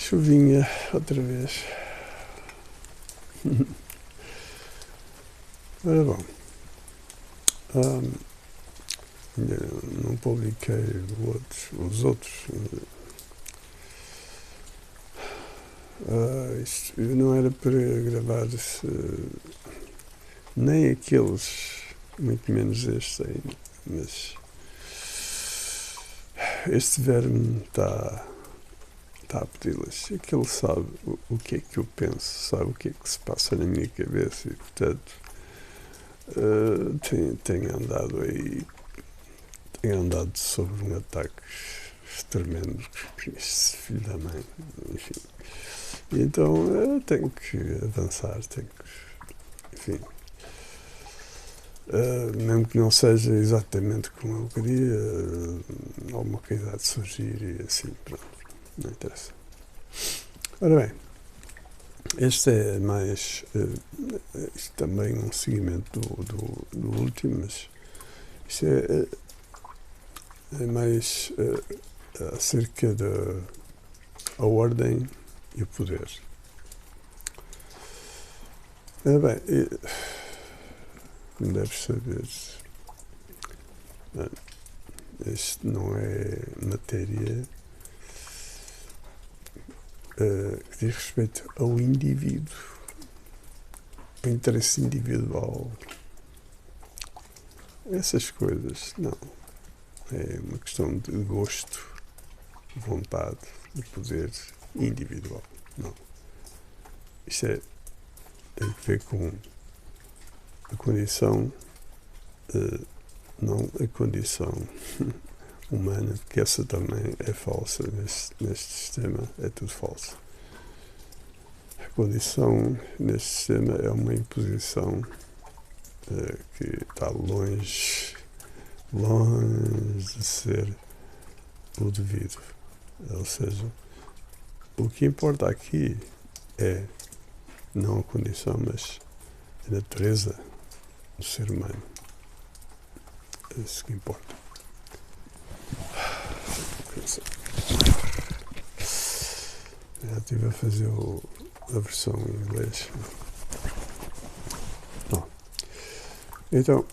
Chuvinha, outra vez. Ora bom, ainda não publiquei os outros. Isto não era para gravar nem aqueles, muito menos este ainda, mas este verme está a pedi-las. É que ele sabe o que é que eu penso, sabe o que é que se passa na minha cabeça e, portanto, tenho andado sobre um ataque tremendo, este filho da mãe, enfim. E então eu tenho que avançar, enfim. Mesmo que não seja exatamente como eu queria, alguma coisa há de surgir e assim, pronto, não interessa. Ora bem, este é mais, isto também um seguimento do último, mas isto é mais acerca da ordem e o poder. Bem, como deves saber, isto não é matéria que diz respeito ao indivíduo, ao interesse individual, essas coisas, não. É uma questão de gosto, vontade, de poder individual, não. Isto tem que ver com a condição, não a condição humana, porque essa também é falsa neste sistema, é tudo falso. A condição neste sistema é uma imposição que está longe de ser o devido. Ou seja, o que importa aqui é não a condição, mas a natureza do ser humano. É isso que importa. Já estive a fazer a versão em inglês. Bom, então,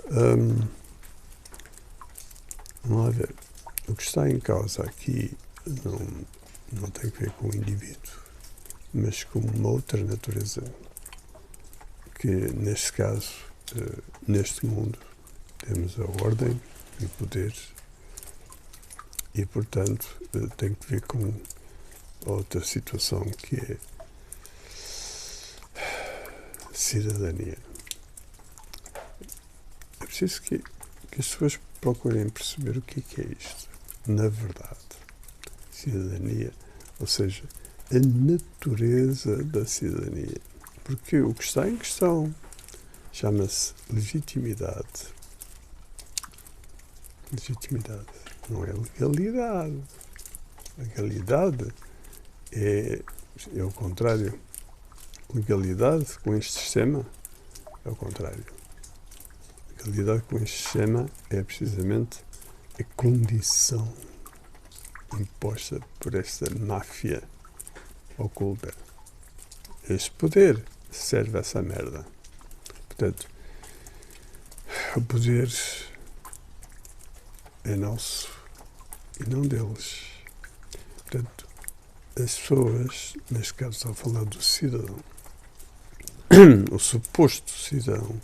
vamos lá ver. O que está em causa aqui não tem a ver com o indivíduo, mas com uma outra natureza, que neste caso, neste mundo, temos a ordem e o poder e, portanto, tem que ver com outra situação que é cidadania. É preciso que as pessoas procurem perceber o que é isto. Na verdade, cidadania, ou seja, a natureza da cidadania. Porque o que está em questão chama-se legitimidade. Legitimidade não é legalidade. Legalidade é o contrário. Legalidade com este sistema é o contrário. Legalidade com este sistema é precisamente a condição imposta por esta máfia oculta. Este poder serve a essa merda. Portanto, o poder é nosso e não deles. Portanto, as pessoas, neste caso estou a falar do cidadão, o suposto cidadão,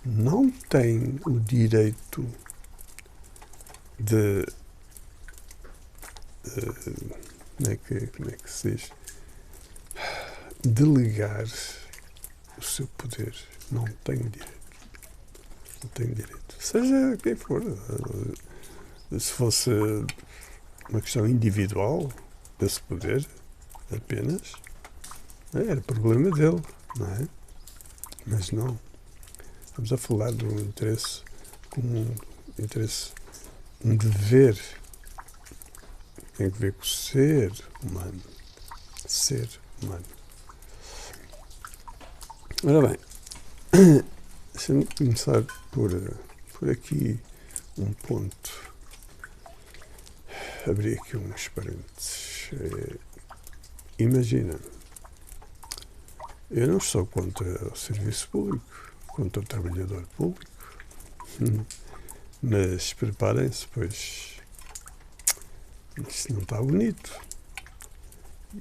não tem o direito de como é que se diz? Delegar o seu poder. Não tem direito. Não tem direito. Seja quem for. Se fosse uma questão individual desse poder, apenas, era problema dele, não é? Mas não. Estamos a falar de um interesse comum, um dever. Tem que ver com o ser humano. Ser humano. Ora bem, deixa-me começar por aqui um ponto. abrir aqui uns parênteses. Imagina, eu não sou contra o serviço público, contra o trabalhador público, mas preparem-se, pois isto não está bonito.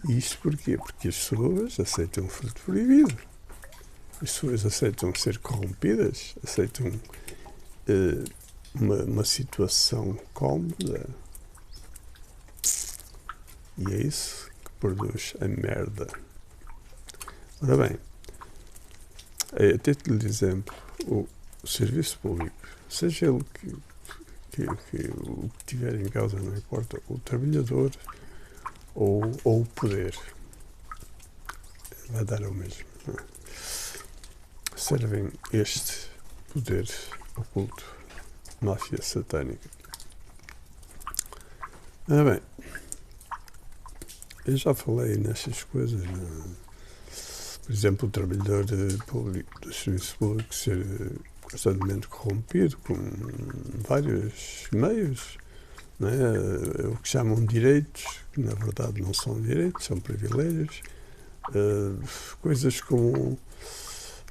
Isto porquê? Porque as pessoas aceitam o fruto proibido. As pessoas aceitam ser corrompidas, aceitam uma situação cómoda. E é isso que produz a merda. Ora bem, a título de exemplo, o serviço público, seja ele o que tiver em causa, não importa, o trabalhador ou o poder, vai dar ao mesmo. Não é? Servem este poder oculto, máfia satânica. Ora bem, eu já falei nestas coisas, por exemplo, o trabalhador público, do serviço público ser constantemente corrompido com vários meios, não é? O que chamam de direitos, que na verdade não são direitos, são privilégios, coisas como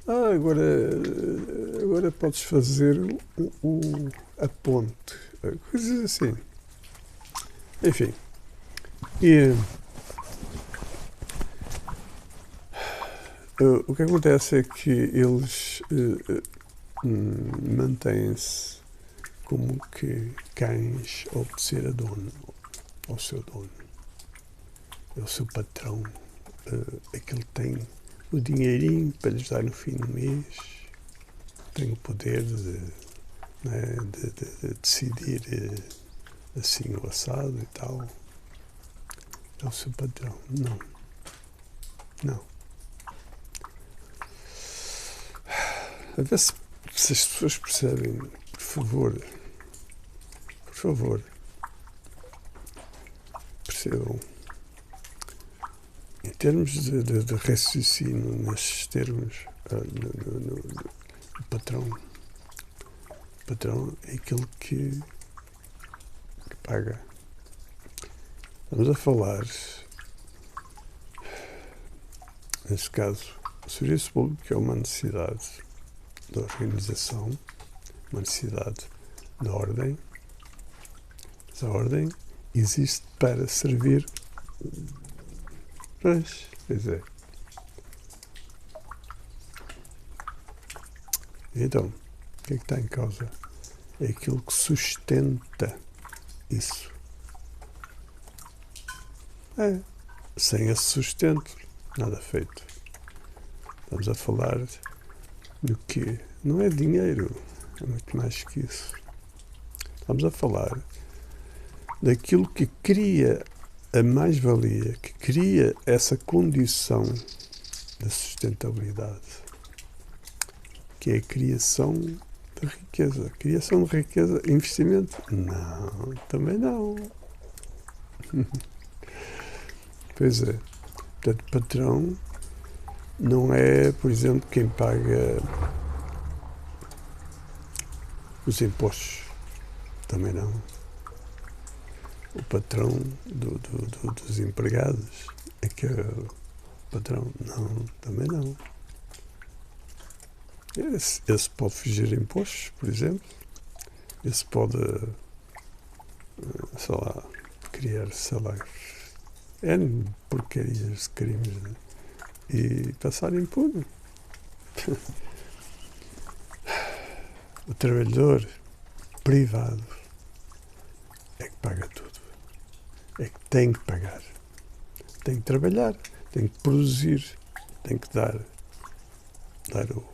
agora podes fazer a ponte, coisas assim. Enfim, e o que acontece é que eles mantêm-se como que cães a obedecer ao seu dono, ao seu patrão, aquele tem o dinheirinho para lhes dar no fim do mês, tem o poder de decidir assim o assado e tal. É o seu patrão. Não. A ver se as pessoas percebem, por favor, percebam. Em termos de raciocínio, nesses termos, o patrão é aquele que paga. Estamos a falar, neste caso, o serviço público é uma necessidade da organização, uma necessidade da ordem. Mas a ordem existe para servir. Pois é. Então, o que é que está em causa? É aquilo que sustenta isso. Sem esse sustento, nada feito. Estamos a falar do que não é dinheiro, é muito mais que isso. Estamos a falar daquilo que cria a mais-valia, que cria essa condição da sustentabilidade, que é a criação de riqueza. Criação de riqueza, investimento? Não, também não. Pois é. Portanto, patrão não é, por exemplo, quem paga os impostos. Também não. O patrão dos empregados é que é o patrão. Não, também não. Esse pode fugir a impostos, por exemplo. Esse pode, criar, N porcarias de crimes, né? E passar impune. O trabalhador privado é que paga tudo. É que tem que pagar. Tem que trabalhar, tem que produzir, tem que dar o...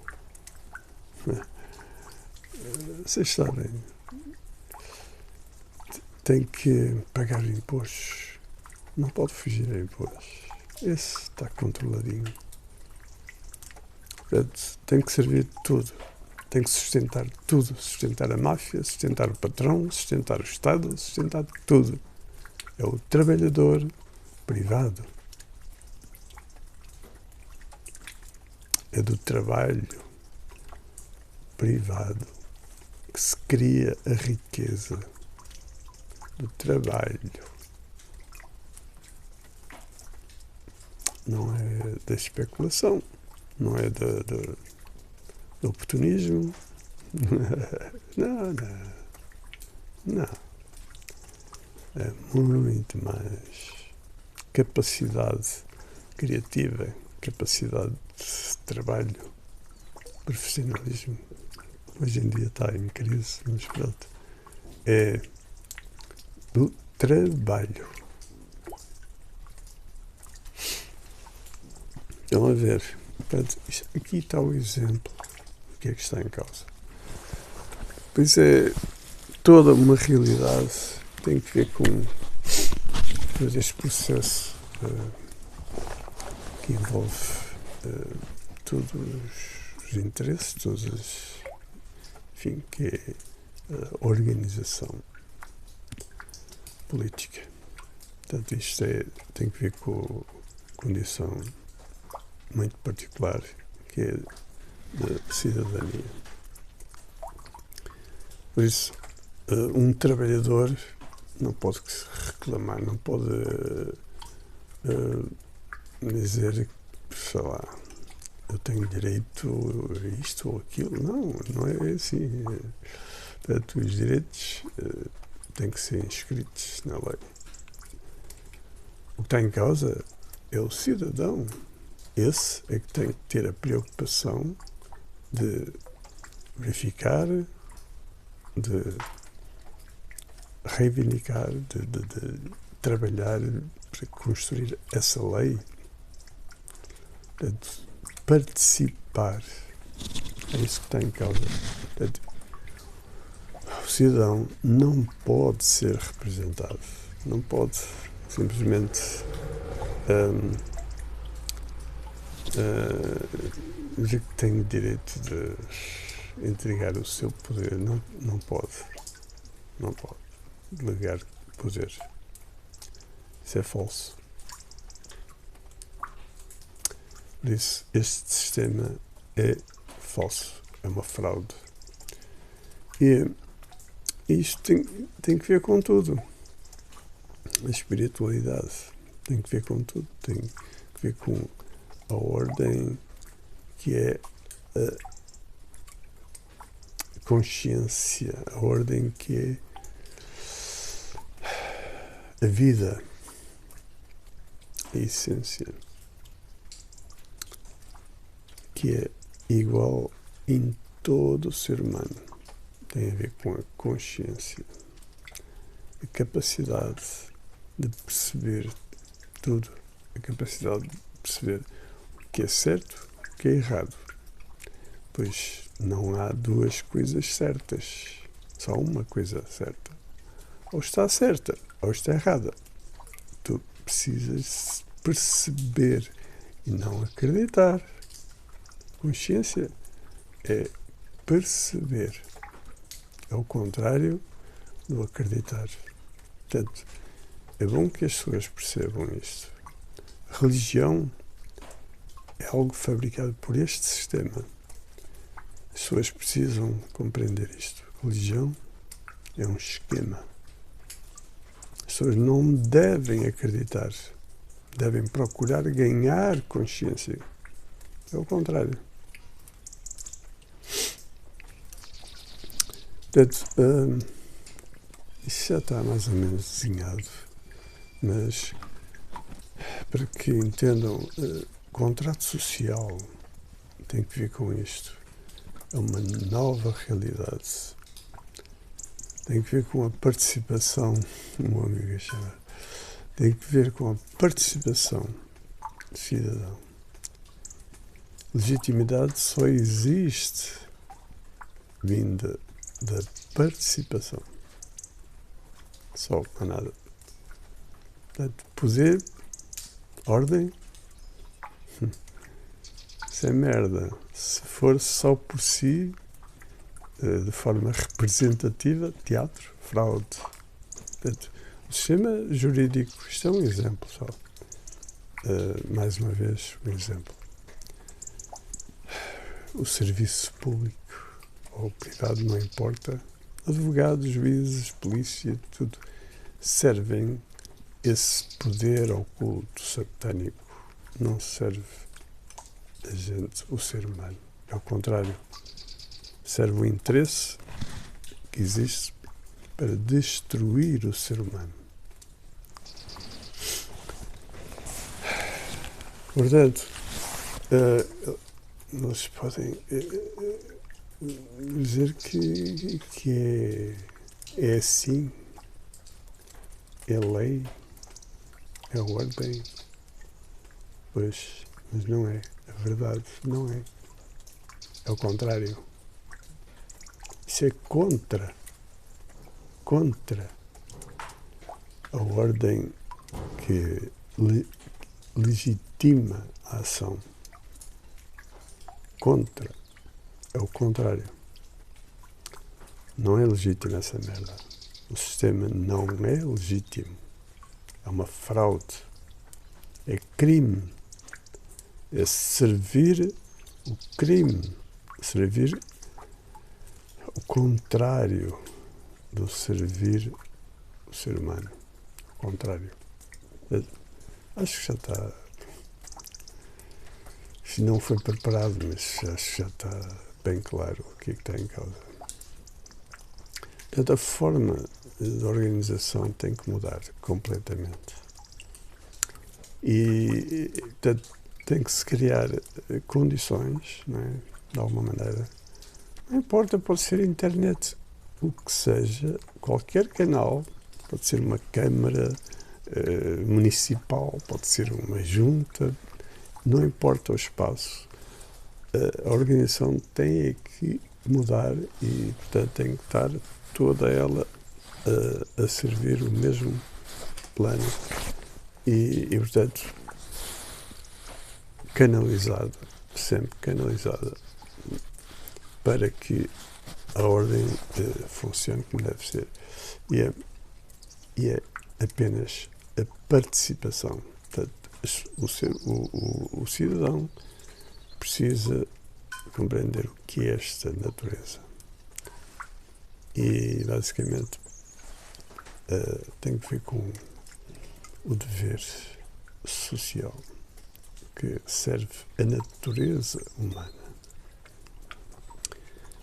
Vocês sabem, tem que pagar impostos. Não pode fugir a impostos. Esse está controladinho. Portanto, tem que servir de tudo. Tem que sustentar tudo. Sustentar a máfia, sustentar o patrão, sustentar o Estado, sustentar tudo. É o trabalhador privado. É do trabalho privado que se cria a riqueza. do trabalho, não é da especulação, não é do oportunismo. Não, não, não. É muito mais capacidade criativa, capacidade de trabalho, profissionalismo. Hoje em dia está em crise, mas pronto. É do trabalho. Estão a ver? Portanto, aqui está o exemplo do que é que está em causa. Pois é, toda uma realidade tem que ver com todo este processo que envolve todos os interesses, enfim, que é a organização política. Portanto, isto tem que ver com a condição muito particular que é da cidadania. Por isso, um trabalhador não pode reclamar, não pode dizer, sei lá, eu tenho direito a isto ou aquilo. Não é assim. Portanto, os direitos têm que ser inscritos na lei. O que está em causa é o cidadão. Esse é que tem que ter a preocupação de verificar, de reivindicar, de trabalhar para construir essa lei, de participar. É isso que está em causa. O cidadão não pode ser representado, não pode simplesmente dizer que tem o direito de entregar o seu poder. Não pode delegar poder. Isso é falso. Por isso, este sistema é falso, é uma fraude. E isto tem que ver com tudo. A espiritualidade tem que ver com tudo. Tem que ver com a ordem que é a consciência, a ordem que é a vida, a essência, que é igual em todo o ser humano. Tem a ver com a consciência, a capacidade de perceber tudo, a capacidade de perceber o que é certo, o que é errado. Pois não há duas coisas certas, só uma coisa certa. Ou está certa, ou está errada. Tu precisas perceber e não acreditar. Consciência é perceber. É o contrário do acreditar. Portanto, é bom que as pessoas percebam isto. A religião é algo fabricado por este sistema. As pessoas precisam compreender isto. A religião é um esquema. As pessoas não devem acreditar. Devem procurar ganhar consciência. É o contrário. Portanto, isso já está mais ou menos desenhado, mas para que entendam, contrato social tem que ver com isto. É uma nova realidade. Tem que ver com a participação, uma amiga chama, tem que ver com a participação do cidadão. Legitimidade só existe vinda da participação. Só, não há nada. Portanto, poder, ordem, isso é merda. Se for só por si, de forma representativa, teatro, fraude. Portanto, o sistema jurídico, isto é um exemplo só. Mais uma vez, um exemplo. O serviço público ou privado, não importa. Advogados, juízes, polícia, tudo. servem esse poder oculto satânico. Não serve a gente, o ser humano. Ao contrário, serve o interesse que existe para destruir o ser humano. Portanto, eles podem dizer que é assim, é lei, é ordem, pois, mas não é. A verdade não é. É o contrário. Isso é contra a ordem que legitima a ação. Contra. É o contrário. Não é legítima essa merda. O sistema não é legítimo. É uma fraude. É crime. É servir o crime. Servir o contrário do servir o ser humano. O contrário. Acho que já está. Se não foi preparado, mas acho que já está bem claro o que é que está em causa. Portanto, a forma de organização tem que mudar completamente. E portanto, tem que se criar condições, não é? De alguma maneira. Não importa, pode ser internet, o que seja, qualquer canal, pode ser uma câmara municipal, pode ser uma junta, não importa o espaço. A organização tem que mudar e, portanto, tem que estar toda ela a servir o mesmo plano e portanto, canalizada, sempre canalizada, para que a ordem funcione como deve ser. E é apenas a participação. Portanto, o cidadão precisa compreender o que é esta natureza. E, basicamente, tem que ver com o dever social que serve a natureza humana.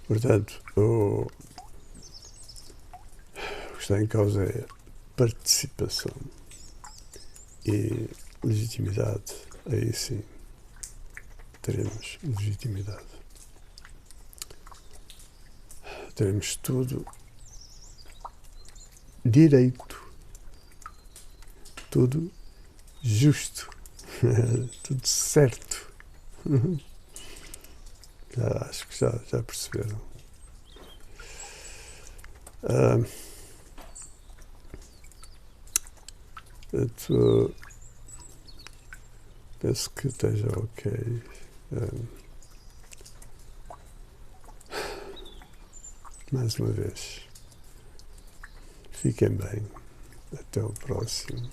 Portanto, o que está em causa é participação e legitimidade. Aí sim teremos legitimidade. Teremos tudo direito, tudo justo, tudo certo. Acho que já perceberam. Portanto, penso que esteja ok. Mais uma vez, fiquem bem. Até o próximo.